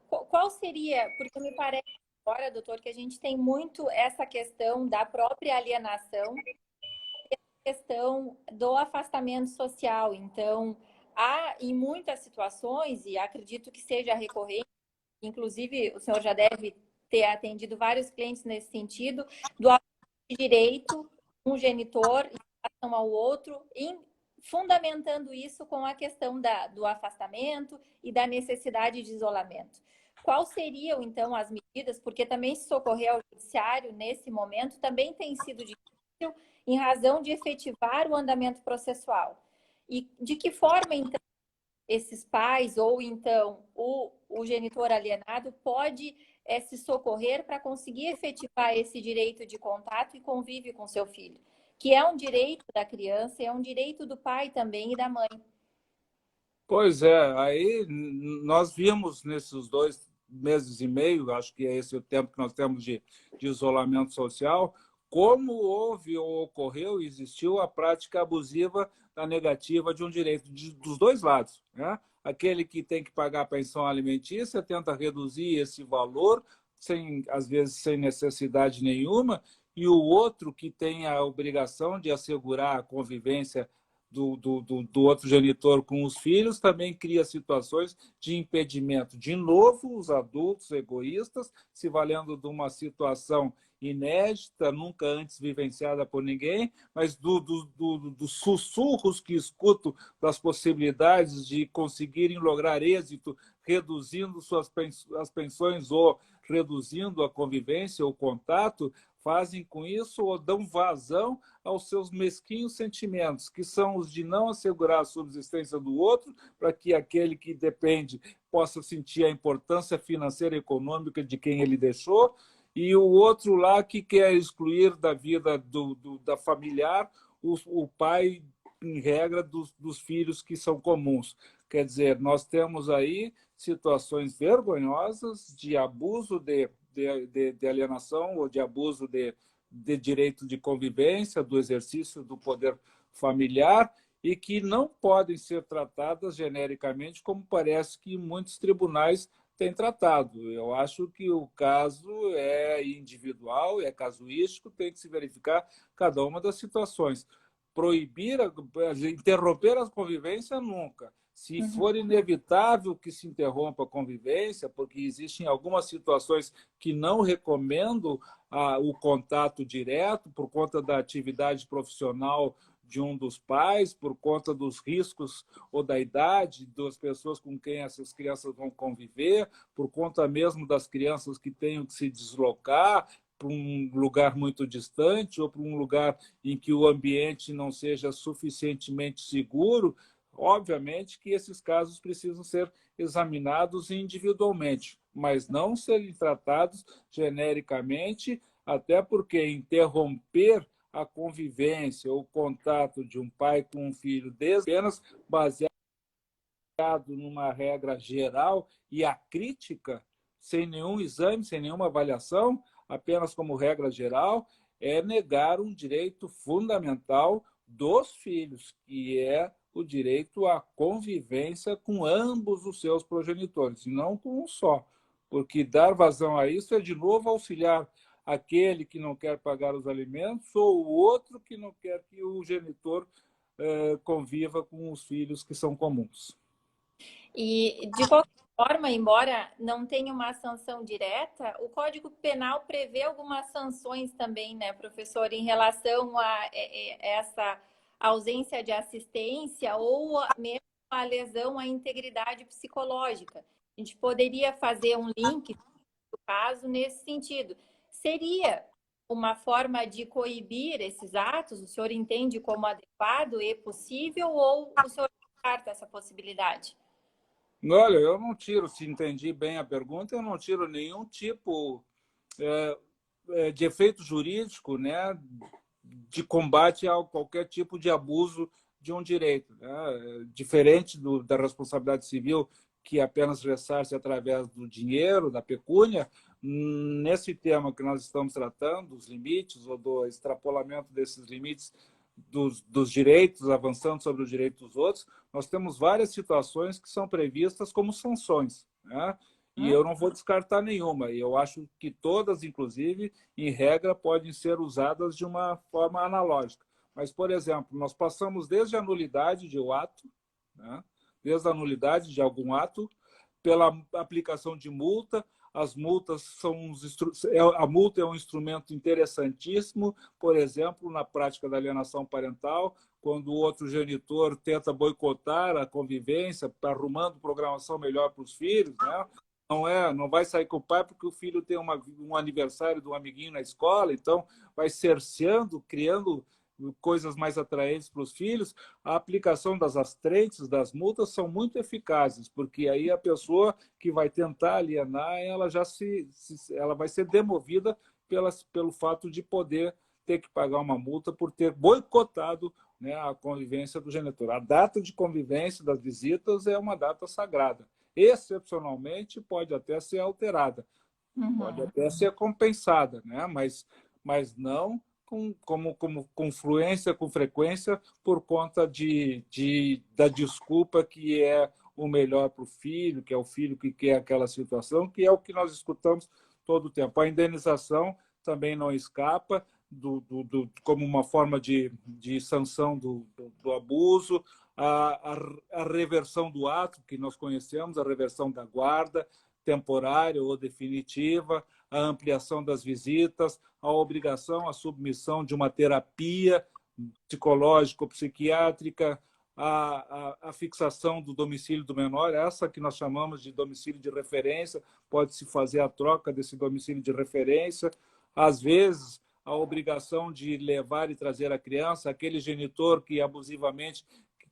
qual seria, porque me parece agora, doutor, que a gente tem muito essa questão da própria alienação, questão do afastamento social. Então, há em muitas situações, e acredito que seja recorrente, inclusive o senhor já deve ter atendido vários clientes nesse sentido, do direito um genitor em relação ao outro, fundamentando isso com a questão do afastamento e da necessidade de isolamento. Quais seriam, então, as medidas? Porque também se socorrer ao judiciário nesse momento também tem sido difícil em razão de efetivar o andamento processual. E de que forma, então, esses pais ou, então, o genitor alienado pode se socorrer para conseguir efetivar esse direito de contato e convívio com seu filho, que é um direito da criança, é um direito do pai também e da mãe. Pois é, aí nós vimos nesses 2 meses e meio, acho que é esse o tempo que nós temos de isolamento social, como houve ou ocorreu, existiu a prática abusiva da negativa de um direito dos dois lados, né? Aquele que tem que pagar a pensão alimentícia tenta reduzir esse valor, às vezes sem necessidade nenhuma, e o outro que tem a obrigação de assegurar a convivência do outro genitor com os filhos também cria situações de impedimento. De novo, os adultos egoístas, se valendo de uma situação inédita, nunca antes vivenciada por ninguém, mas dos sussurros que escuto das possibilidades de conseguirem lograr êxito, reduzindo as pensões ou reduzindo a convivência, o contato, fazem com isso ou dão vazão aos seus mesquinhos sentimentos, que são os de não assegurar a subsistência do outro, para que aquele que depende possa sentir a importância financeira e econômica de quem ele deixou, e o outro lá que quer excluir da vida da familiar o pai, em regra, dos filhos que são comuns. Quer dizer, nós temos aí situações vergonhosas de abuso de alienação ou de abuso de direito de convivência, do exercício do poder familiar, e que não podem ser tratadas genericamente, como parece que muitos tribunais têm tratado. Eu acho que o caso é individual, é casuístico, tem que se verificar cada uma das situações. Proibir, interromper a convivência, nunca. Se for inevitável que se interrompa a convivência, porque existem algumas situações que não recomendo o contato direto por conta da atividade profissional de um dos pais, por conta dos riscos ou da idade das pessoas com quem essas crianças vão conviver, por conta mesmo das crianças que tenham que se deslocar para um lugar muito distante ou para um lugar em que o ambiente não seja suficientemente seguro. Obviamente que esses casos precisam ser examinados individualmente, mas não serem tratados genericamente, até porque interromper a convivência, o contato de um pai com um filho apenas baseado numa regra geral e a crítica, sem nenhum exame, sem nenhuma avaliação, apenas como regra geral, é negar um direito fundamental dos filhos, que é o direito à convivência com ambos os seus progenitores, e não com um só. Porque dar vazão a isso é, de novo, auxiliar aquele que não quer pagar os alimentos ou o outro que não quer que o genitor conviva com os filhos que são comuns. E, de qualquer forma, embora não tenha uma sanção direta, o Código Penal prevê algumas sanções também, né, professor, em relação a essa ausência de assistência ou mesmo a lesão à integridade psicológica. A gente poderia fazer um link, no caso, nesse sentido. Seria uma forma de coibir esses atos? O senhor entende como adequado e possível ou o senhor descarta essa possibilidade? Olha, eu não tiro, se entendi bem a pergunta, eu não tiro nenhum tipo de efeito jurídico, né, de combate a qualquer tipo de abuso de um direito, né? Diferente da responsabilidade civil, que apenas ressarce através do dinheiro, da pecúnia, nesse tema que nós estamos tratando, dos limites ou do extrapolamento desses limites dos direitos, avançando sobre o direito dos outros, nós temos várias situações que são previstas como sanções, né? E eu não vou descartar nenhuma. E eu acho que todas, inclusive, em regra, podem ser usadas de uma forma analógica. Mas, por exemplo, nós passamos desde a nulidade de um ato, né? Desde a nulidade de algum ato, pela aplicação de multa. As multas são a multa é um instrumento interessantíssimo, por exemplo, na prática da alienação parental, quando o outro genitor tenta boicotar a convivência, arrumando programação melhor para os filhos, né? Não vai sair com o pai porque o filho tem um aniversário de um amiguinho na escola, então vai cerceando, criando coisas mais atraentes para os filhos. A aplicação das astrentes, das multas, são muito eficazes, porque aí a pessoa que vai tentar alienar, ela ela vai ser demovida pelo fato de poder ter que pagar uma multa por ter boicotado, né, a convivência do genitor. A data de convivência das visitas é uma data sagrada. Excepcionalmente, pode até ser alterada, pode até ser compensada, né? Mas não com fluência, com frequência, por conta da desculpa que é o melhor para o filho, que é o filho que quer aquela situação, que é o que nós escutamos todo o tempo. A indenização também não escapa como uma forma de sanção do abuso, a reversão do ato, que nós conhecemos, a reversão da guarda, temporária ou definitiva, a ampliação das visitas, a obrigação, a submissão de uma terapia psicológico-psiquiátrica, a fixação do domicílio do menor, essa que nós chamamos de domicílio de referência, pode-se fazer a troca desse domicílio de referência. Às vezes, a obrigação de levar e trazer a criança, aquele genitor que abusivamente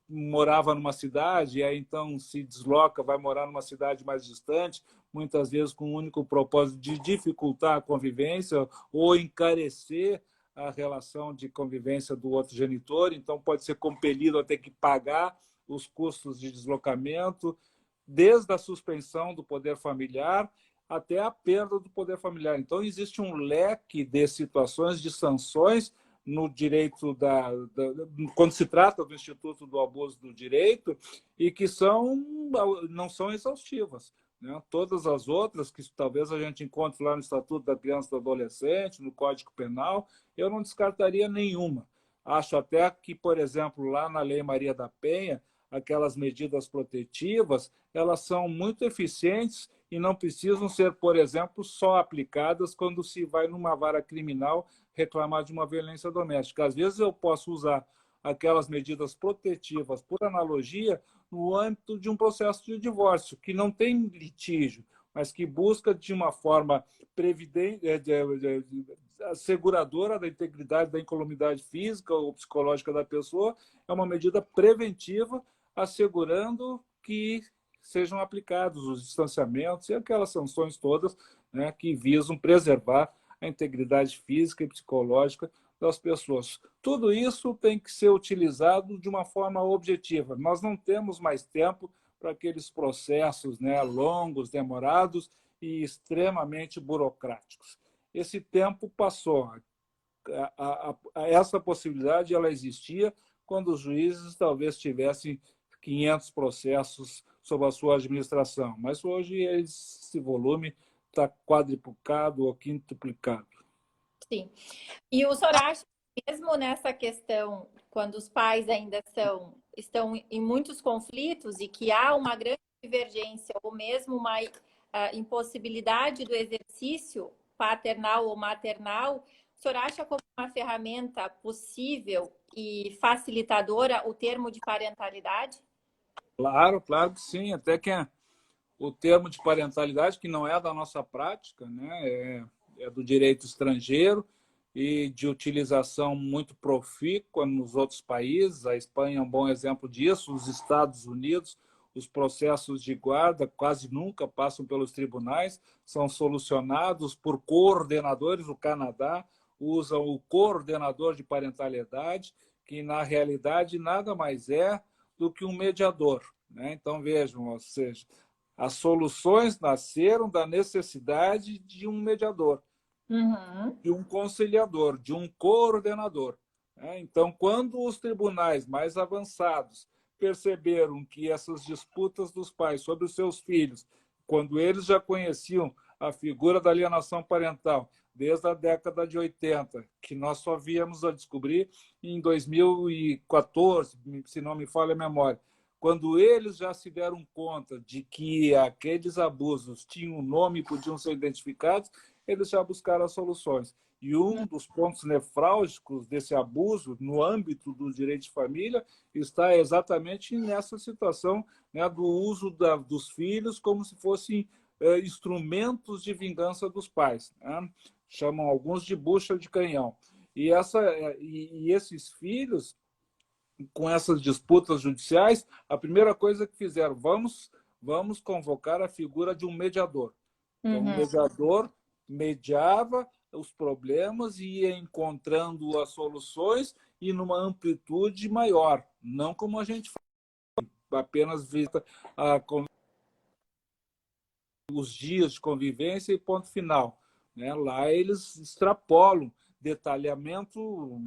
morava numa cidade, e aí então se desloca, vai morar numa cidade mais distante, muitas vezes com o único propósito de dificultar a convivência ou encarecer a relação de convivência do outro genitor, então pode ser compelido a ter que pagar os custos de deslocamento, desde a suspensão do poder familiar até a perda do poder familiar. Então, existe um leque de situações, de sanções no direito quando se trata do Instituto do Abuso do Direito e que não são exaustivas, né? Todas as outras que talvez a gente encontre lá no Estatuto da Criança e do Adolescente, no Código Penal, eu não descartaria nenhuma. Acho até que, por exemplo, lá na Lei Maria da Penha, aquelas medidas protetivas, elas são muito eficientes e não precisam ser, por exemplo, só aplicadas quando se vai numa vara criminal reclamar de uma violência doméstica. Às vezes eu posso usar aquelas medidas protetivas, por analogia, no âmbito de um processo de divórcio, que não tem litígio, mas que busca, de uma forma asseguradora da integridade, da incolumidade física ou psicológica da pessoa, é uma medida preventiva, assegurando que sejam aplicados os distanciamentos e aquelas sanções todas, né, que visam preservar a integridade física e psicológica das pessoas. Tudo isso tem que ser utilizado de uma forma objetiva. Nós não temos mais tempo para aqueles processos, né, longos, demorados e extremamente burocráticos. Esse tempo passou. Essa possibilidade ela existia quando os juízes talvez tivessem 500 processos sob a sua administração, mas hoje esse volume está quadruplicado ou quintuplicado. Sim. E o senhor acha, mesmo nessa questão, quando os pais ainda estão em muitos conflitos e que há uma grande divergência ou mesmo uma impossibilidade do exercício paternal ou maternal, o senhor acha como uma ferramenta possível e facilitadora o termo de parentalidade? Claro, claro que sim. Até que o termo de parentalidade, que não é da nossa prática, né, é do direito estrangeiro e de utilização muito profícua nos outros países. A Espanha é um bom exemplo disso, os Estados Unidos, os processos de guarda quase nunca passam pelos tribunais, são solucionados por coordenadores. O Canadá usa o coordenador de parentalidade, que na realidade nada mais é do que um mediador, né? Então, vejam, ou seja, As soluções nasceram da necessidade de um mediador, de um conciliador, de um coordenador. Então, quando os tribunais mais avançados perceberam que essas disputas dos pais sobre os seus filhos, quando eles já conheciam a figura da alienação parental desde a década de 80, que nós só viemos a descobrir em 2014, se não me falha a memória, quando eles já se deram conta de que aqueles abusos tinham um nome e podiam ser identificados, eles já buscaram as soluções. E um dos pontos nefrálgicos desse abuso no âmbito do direito de família está exatamente nessa situação, né, do uso dos filhos como se fossem instrumentos de vingança dos pais, né? Chamam alguns de bucha de canhão. E esses filhos, com essas disputas judiciais, a primeira coisa que fizeram, vamos convocar a figura de um mediador. Então, o mediador mediava os problemas e ia encontrando as soluções e numa amplitude maior, não como a gente faz, apenas vista os dias de convivência e ponto final. Né? Lá eles extrapolam detalhamento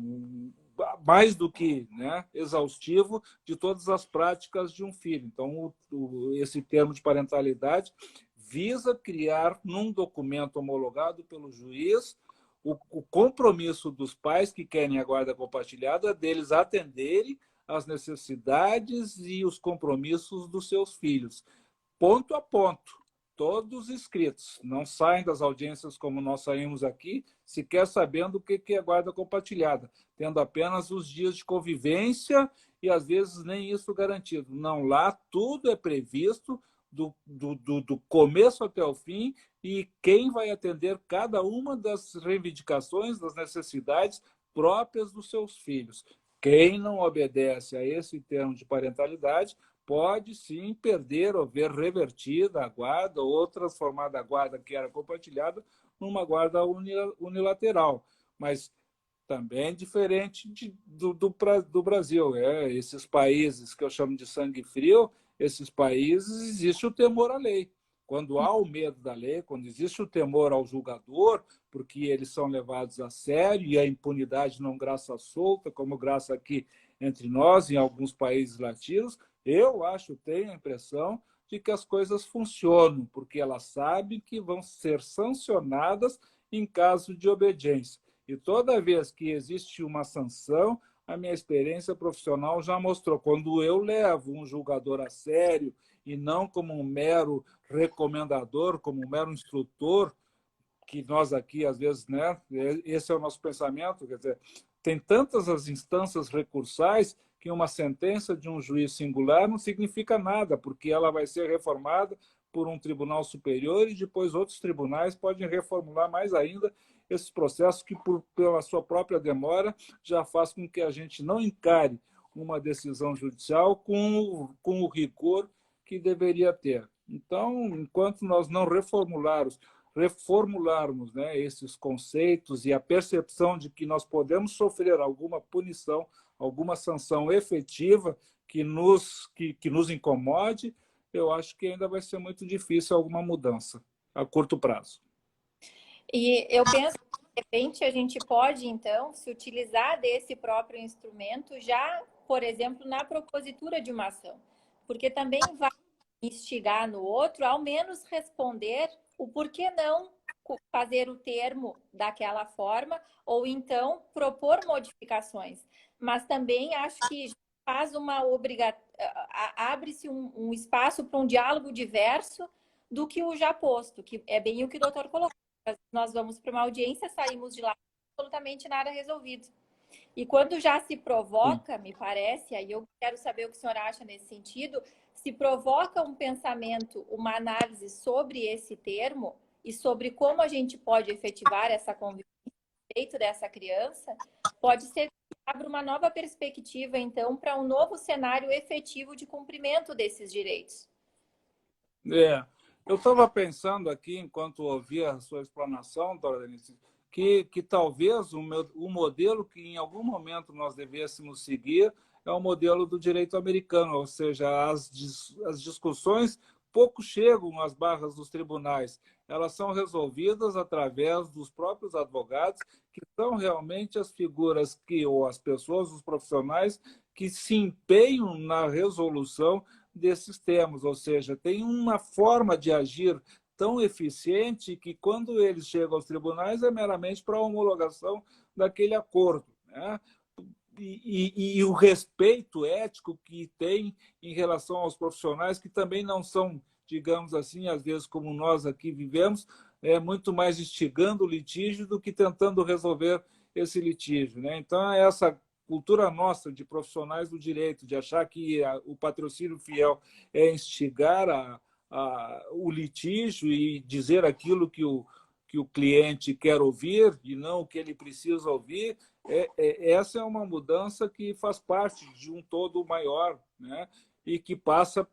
mais do que, né, exaustivo de todas as práticas de um filho. Então, esse termo de parentalidade visa criar, num documento homologado pelo juiz, o compromisso dos pais que querem a guarda compartilhada deles atenderem às necessidades e os compromissos dos seus filhos, ponto a ponto, todos escritos. Não saem das audiências como nós saímos aqui, sequer sabendo o que é guarda compartilhada, tendo apenas os dias de convivência e, às vezes, nem isso garantido. Não, lá tudo é previsto do começo até o fim e quem vai atender cada uma das reivindicações, das necessidades próprias dos seus filhos. Quem não obedece a esse termo de parentalidade pode sim perder ou ver revertida a guarda ou transformada a guarda que era compartilhada numa guarda unilateral. Mas também diferente do Brasil. Esses países que eu chamo de sangue frio, esses países existe o temor à lei. Quando há o medo da lei, quando existe o temor ao julgador, porque eles são levados a sério e a impunidade não graça solta, como graça aqui entre nós, em alguns países latinos, eu tenho a impressão de que as coisas funcionam, porque elas sabem que vão ser sancionadas em caso de obediência. E toda vez que existe uma sanção, a minha experiência profissional já mostrou. Quando eu levo um julgador a sério e não como um mero recomendador, como um mero instrutor, que nós aqui, às vezes, né, esse é o nosso pensamento, quer dizer, tem tantas as instâncias recursais que uma sentença de um juiz singular não significa nada, porque ela vai ser reformada por um tribunal superior e depois outros tribunais podem reformular mais ainda esses processos que, pela sua própria demora, já faz com que a gente não encare uma decisão judicial com o rigor que deveria ter. Então, enquanto nós não reformularmos, né, esses conceitos e a percepção de que nós podemos sofrer alguma punição, alguma sanção efetiva que nos incomode, eu acho que ainda vai ser muito difícil alguma mudança a curto prazo. E eu penso que, de repente, a gente pode, então, se utilizar desse próprio instrumento já, por exemplo, na propositura de uma ação. Porque também vai instigar no outro, ao menos responder o porquê não fazer o termo daquela forma, ou então propor modificações. Mas também acho que faz uma abre-se um espaço para um diálogo diverso do que o já posto, que é bem o que o doutor colocou. Nós vamos para uma audiência, saímos de lá absolutamente nada resolvido. E quando já se provoca, me parece, aí eu quero saber o que o senhor acha nesse sentido, se provoca um pensamento, uma análise sobre esse termo e sobre como a gente pode efetivar essa convivência no direito dessa criança, pode ser que abra uma nova perspectiva, então, para um novo cenário efetivo de cumprimento desses direitos. Eu estava pensando aqui, enquanto ouvia a sua explanação, doutora Denise, que talvez o modelo que em algum momento nós devêssemos seguir é o modelo do direito americano, ou seja, as discussões pouco chegam às barras dos tribunais. Elas são resolvidas através dos próprios advogados, que são realmente as figuras ou as pessoas, os profissionais, que se empenham na resolução desses temas, ou seja, tem uma forma de agir tão eficiente que, quando eles chegam aos tribunais, é meramente para a homologação daquele acordo, né? E o respeito ético que tem em relação aos profissionais, que também não são, digamos assim, às vezes como nós aqui vivemos, é muito mais instigando o litígio do que tentando resolver esse litígio, né? Então, essa cultura nossa de profissionais do direito, de achar que o patrocínio fiel é instigar o litígio e dizer aquilo que o cliente quer ouvir e não o que ele precisa ouvir, essa é uma mudança que faz parte de um todo maior, né? E que passa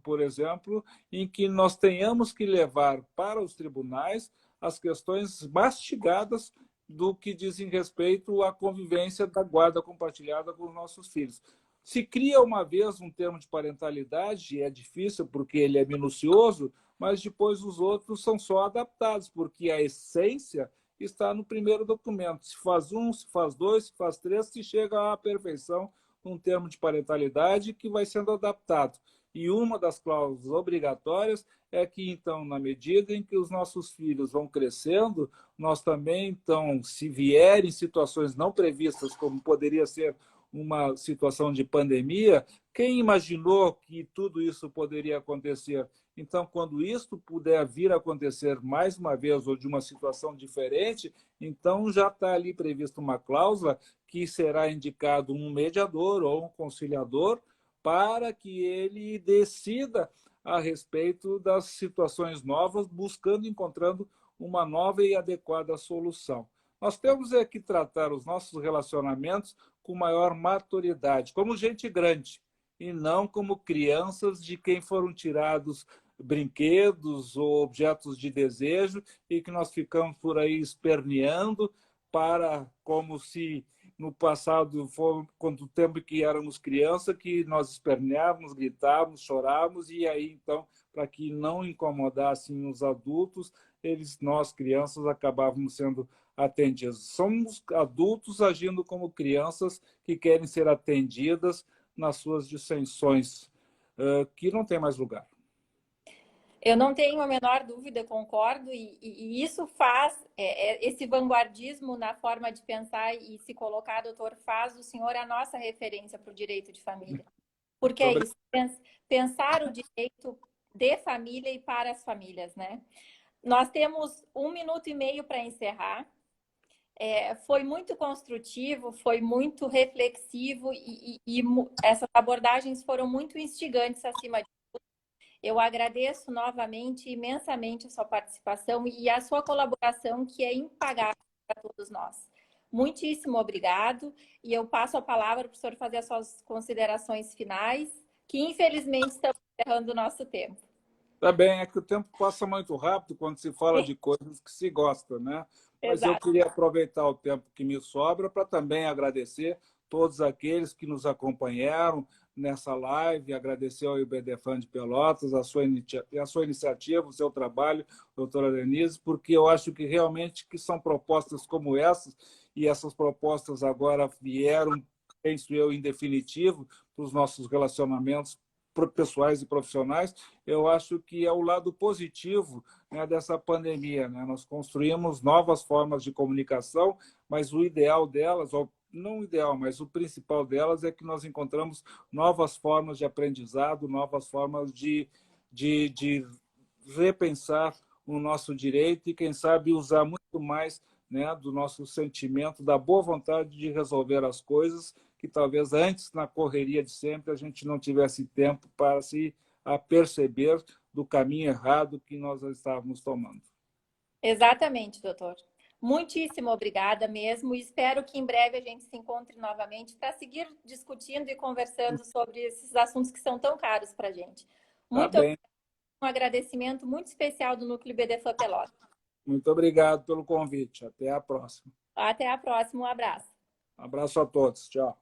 por exemplo, em que nós tenhamos que levar para os tribunais as questões mastigadas do que dizem respeito à convivência da guarda compartilhada com os nossos filhos. Se cria uma vez um termo de parentalidade, é difícil porque ele é minucioso, mas depois os outros são só adaptados, porque a essência está no primeiro documento. Se faz um, se faz dois, se faz três, se chega à perfeição num termo de parentalidade que vai sendo adaptado. E uma das cláusulas obrigatórias é que, então, na medida em que os nossos filhos vão crescendo, nós também, então, se vierem situações não previstas, como poderia ser uma situação de pandemia, quem imaginou que tudo isso poderia acontecer? Então, quando isso puder vir a acontecer mais uma vez ou de uma situação diferente, então já está ali prevista uma cláusula que será indicado um mediador ou um conciliador para que ele decida a respeito das situações novas, buscando, encontrando uma nova e adequada solução. Nós temos que tratar os nossos relacionamentos com maior maturidade, como gente grande, e não como crianças de quem foram tirados brinquedos ou objetos de desejo e que nós ficamos por aí esperneando para, como se no passado, quando o tempo que éramos criança, que nós esperneávamos, gritávamos, chorávamos, e aí, então, para que não incomodassem os adultos, nós, crianças, acabávamos sendo atendidos. Somos adultos agindo como crianças que querem ser atendidas nas suas dissensões, que não tem mais lugar. Eu não tenho a menor dúvida, concordo, e isso faz, esse vanguardismo na forma de pensar e se colocar, doutor, faz o senhor a nossa referência para o direito de família. Porque é isso, pensar o direito de família e para as famílias, né? Nós temos 1 minuto e meio para encerrar. Foi muito construtivo, foi muito reflexivo e essas abordagens foram muito instigantes acima de tudo. Eu agradeço novamente, imensamente a sua participação e a sua colaboração, que é impagável para todos nós. Muitíssimo obrigado. E eu passo a palavra para o senhor fazer as suas considerações finais, que infelizmente estamos encerrando o nosso tempo. Tá bem, é que o tempo passa muito rápido quando se fala de coisas que se gosta, né? Mas eu queria aproveitar o tempo que me sobra para também agradecer todos aqueles que nos acompanharam nessa live, agradecer ao IBDFAN de Pelotas, a sua iniciativa, o seu trabalho, doutora Denise, porque eu acho que realmente que são propostas como essas, e essas propostas agora vieram, penso eu, em definitivo, para os nossos relacionamentos pessoais e profissionais. Eu acho que é o lado positivo, né, dessa pandemia, né? Nós construímos novas formas de comunicação, mas o ideal delas, ou não o ideal, mas o principal delas é que nós encontramos novas formas de aprendizado, novas formas de repensar o nosso direito e, quem sabe, usar muito mais, né, do nosso sentimento, da boa vontade de resolver as coisas, que talvez antes, na correria de sempre, a gente não tivesse tempo para se aperceber do caminho errado que nós estávamos tomando. Exatamente, doutor. Muitíssimo obrigada mesmo. Espero que em breve a gente se encontre novamente para seguir discutindo e conversando sobre esses assuntos que são tão caros para a gente. Muito obrigado. Um agradecimento muito especial do Núcleo IBDFAN Pelotas. Muito obrigado pelo convite. Até a próxima. Até a próxima. Um abraço. Um abraço a todos. Tchau.